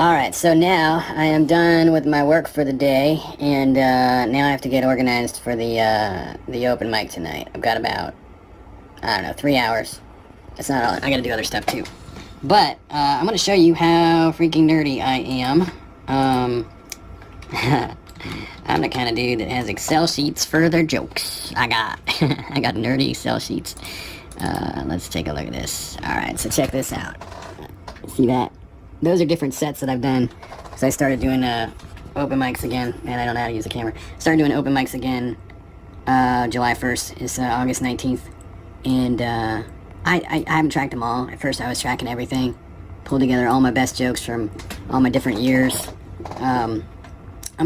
Alright, so now I am done with my work for the day, and now I have to get organized for the open mic tonight. I've got about, I don't know, 3 hours. It's not all, I gotta do other stuff too. But, I'm gonna show you how freaking nerdy I am. I'm the kind of dude that has Excel sheets for their jokes. I got nerdy Excel sheets. Let's take a look at this. Alright, so check this out. See that? Those are different sets that I've done, because I started doing open mics again, and I don't know how to use a camera. Started doing open mics again July 1st. It's August 19th, and I haven't tracked them all. At first I was tracking everything, pulled together all my best jokes from all my different years. I'm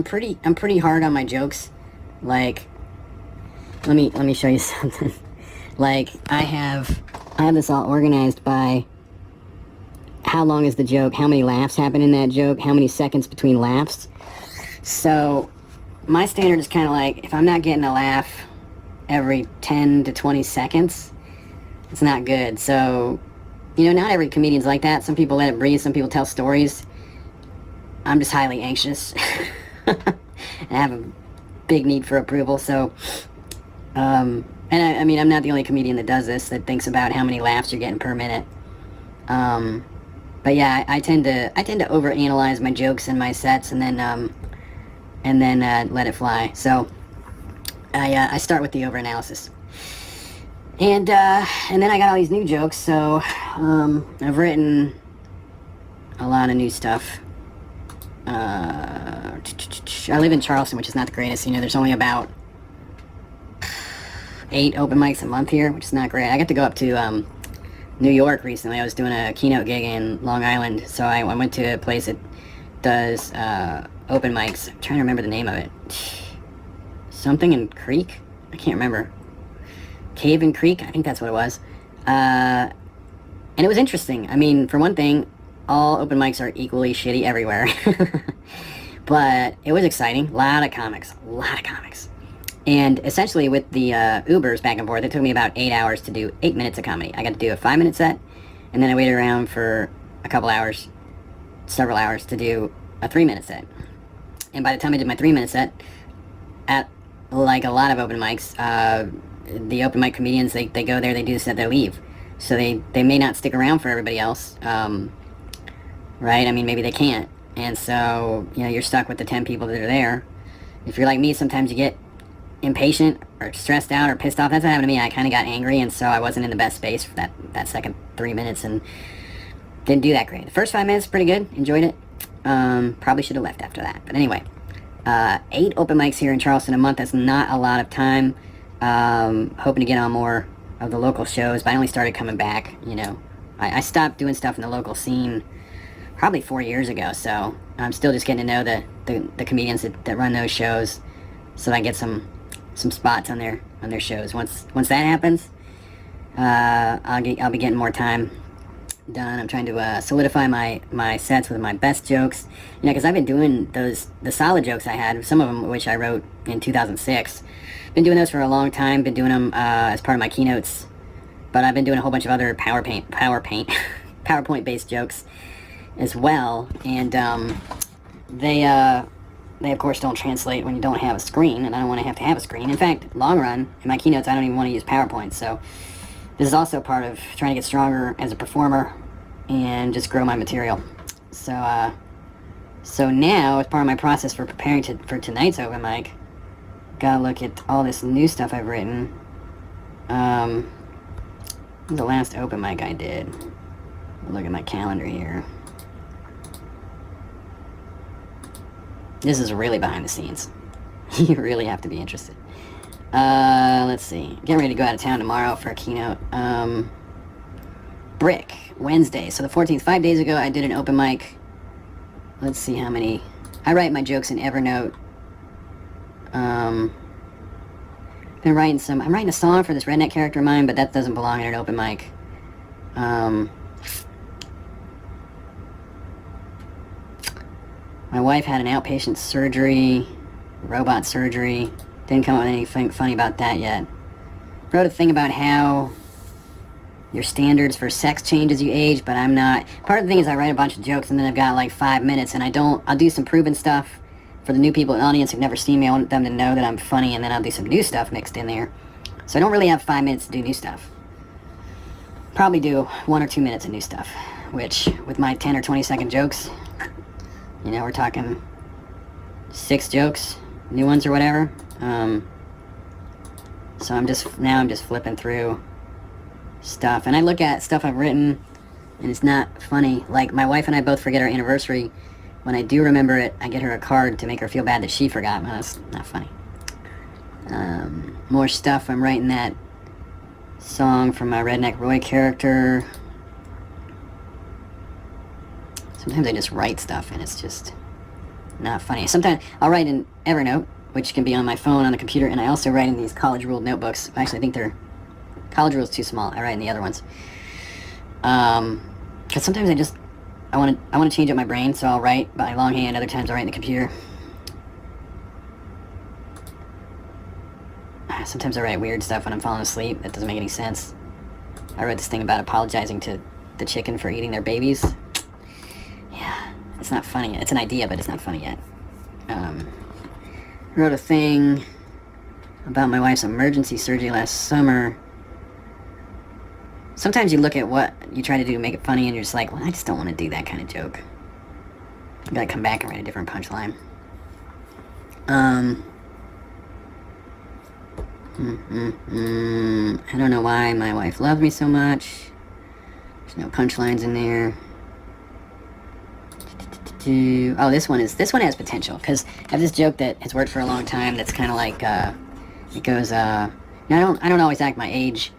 pretty hard on my jokes. Like, let me show you something. Like, I have this all organized by how long is the joke, how many laughs happen in that joke, how many seconds between laughs. So my standard is kind of like, if I'm not getting a laugh every 10 to 20 seconds, it's not good. So, you know, not every comedian's like that. Some people let it breathe, some people tell stories. I'm just highly anxious. I have a big need for approval, so and I mean, I'm not the only comedian that does this, that thinks about how many laughs you're getting per minute. But yeah, I tend to overanalyze my jokes and my sets, and then let it fly. So I start with the overanalysis, and then I got all these new jokes. So I've written a lot of new stuff. I live in Charleston, which is not the greatest. You know, there's only about 8 open mics a month here, which is not great. I got to go up to New York recently. I was doing a keynote gig in Long Island, so I went to a place that does open mics. I'm trying to remember the name of it. Something in Creek? I can't remember. Cave in Creek? I think that's what it was. And it was interesting. I mean, for one thing, all open mics are equally shitty everywhere. But it was exciting. A lot of comics. And essentially with the Ubers back and forth, it took me about 8 hours to do 8 minutes of comedy. I got to do a 5-minute set, and then I waited around for a couple hours, several hours, to do a 3-minute set. And by the time I did my 3-minute set, at like a lot of open mics, the open mic comedians, they go there, they do the set, they leave. So they may not stick around for everybody else, right? I mean, maybe they can't. And so, you know, you're stuck with the 10 people that are there. If you're like me, sometimes you get impatient or stressed out or pissed off. That's what happened to me. I kind of got angry, and so I wasn't in the best space for that second 3 minutes, and didn't do that great. The first 5 minutes, pretty good. Enjoyed it. Probably should have left after that. But anyway, 8 open mics here in Charleston a month. That's not a lot of time. Hoping to get on more of the local shows, but I only started coming back, you know. I stopped doing stuff in the local scene probably 4 years ago, so I'm still just getting to know the comedians that run those shows, so that I get some spots on their shows. Once that happens, I'll be getting more time done. I'm trying to solidify my sets with my best jokes, you know, because I've been doing the solid jokes I had, some of them which I wrote in 2006. Been doing those for a long time. Been doing them as part of my keynotes, but I've been doing a whole bunch of other PowerPoint based jokes as well, and they of course don't translate when you don't have a screen, and I don't want to have a screen. In fact, long run, in my keynotes, I don't even want to use PowerPoint, so this is also part of trying to get stronger as a performer and just grow my material. So now, as part of my process for preparing for tonight's open mic, gotta look at all this new stuff I've written. The last open mic I did, look at my calendar here. This is really behind the scenes. You really have to be interested. Let's see. Getting ready to go out of town tomorrow for a keynote. Brick, Wednesday. So the 14th, 5 days ago, I did an open mic. Let's see how many. I write my jokes in Evernote. I'm writing a song for this redneck character of mine, but that doesn't belong in an open mic. My wife had an outpatient surgery, robot surgery. Didn't come up with anything funny about that yet. Wrote a thing about how your standards for sex change as you age, but I'm not. Part of the thing is I write a bunch of jokes and then I've got like 5 minutes, and I'll do some proven stuff for the new people in the audience who've never seen me. I want them to know that I'm funny, and then I'll do some new stuff mixed in there. So I don't really have 5 minutes to do new stuff. Probably do 1 or 2 minutes of new stuff, which with my 10 or 20-second jokes, you know, we're talking 6 jokes, new ones or whatever. So I'm just flipping through stuff, and I look at stuff I've written, and it's not funny. Like, my wife and I both forget our anniversary. When I do remember it, I get her a card to make her feel bad that she forgot. Well, that's not funny. More stuff. I'm writing that song from my Redneck Roy character. Sometimes I just write stuff, and it's just not funny. Sometimes I'll write in Evernote, which can be on my phone, on the computer, and I also write in these college ruled notebooks. Actually, I think they're college rules too small. I write in the other ones. Because sometimes I want to change up my brain, so I'll write by longhand. Other times I'll write in the computer. Sometimes I write weird stuff when I'm falling asleep. That doesn't make any sense. I read this thing about apologizing to the chicken for eating their babies. Yeah, it's not funny. It's an idea, but it's not funny yet. Wrote a thing about my wife's emergency surgery last summer. Sometimes you look at what you try to do, make it funny, and you're just like, well, I just don't want to do that kind of joke. You gotta come back and write a different punchline. I don't know why my wife loves me so much. There's no punchlines in there. Oh, this one has potential, because I have this joke that has worked for a long time. That's kind of like it goes. I don't always act my age.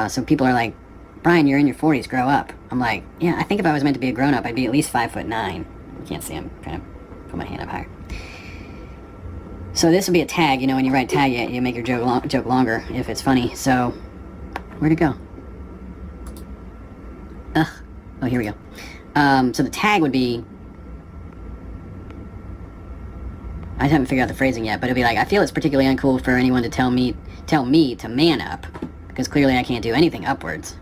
So people are like, Brian, you're in your 40s, grow up. I'm like, yeah, I think if I was meant to be a grown-up, I'd be at least 5'9". You can't see, I'm trying to put my hand up higher. So this would be a tag, you know, when you write tag, you make your joke longer if it's funny. So, where'd it go? Oh, here we go. So the tag would be, I haven't figured out the phrasing yet, but it'd be like, I feel it's particularly uncool for anyone to tell me to man up, because clearly I can't do anything upwards.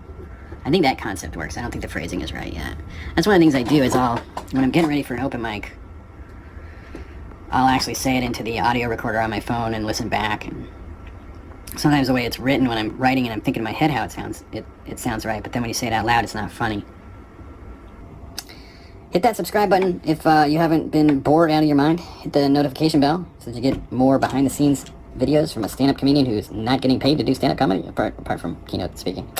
I think that concept works. I don't think the phrasing is right yet. That's one of the things I do is when I'm getting ready for an open mic, I'll actually say it into the audio recorder on my phone and listen back. And sometimes the way it's written when I'm writing and I'm thinking in my head how it sounds, it sounds right, but then when you say it out loud, it's not funny. Hit that subscribe button if you haven't been bored out of your mind. Hit the notification bell so that you get more behind-the-scenes videos from a stand-up comedian who's not getting paid to do stand-up comedy, apart from keynote speaking.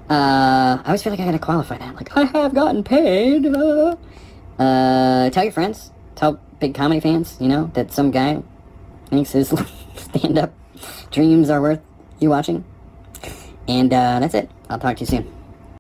I always feel like I gotta qualify that. Like, I have gotten paid. Tell your friends. Tell big comedy fans, you know, that some guy thinks his stand-up dreams are worth you watching. And that's it. I'll talk to you soon.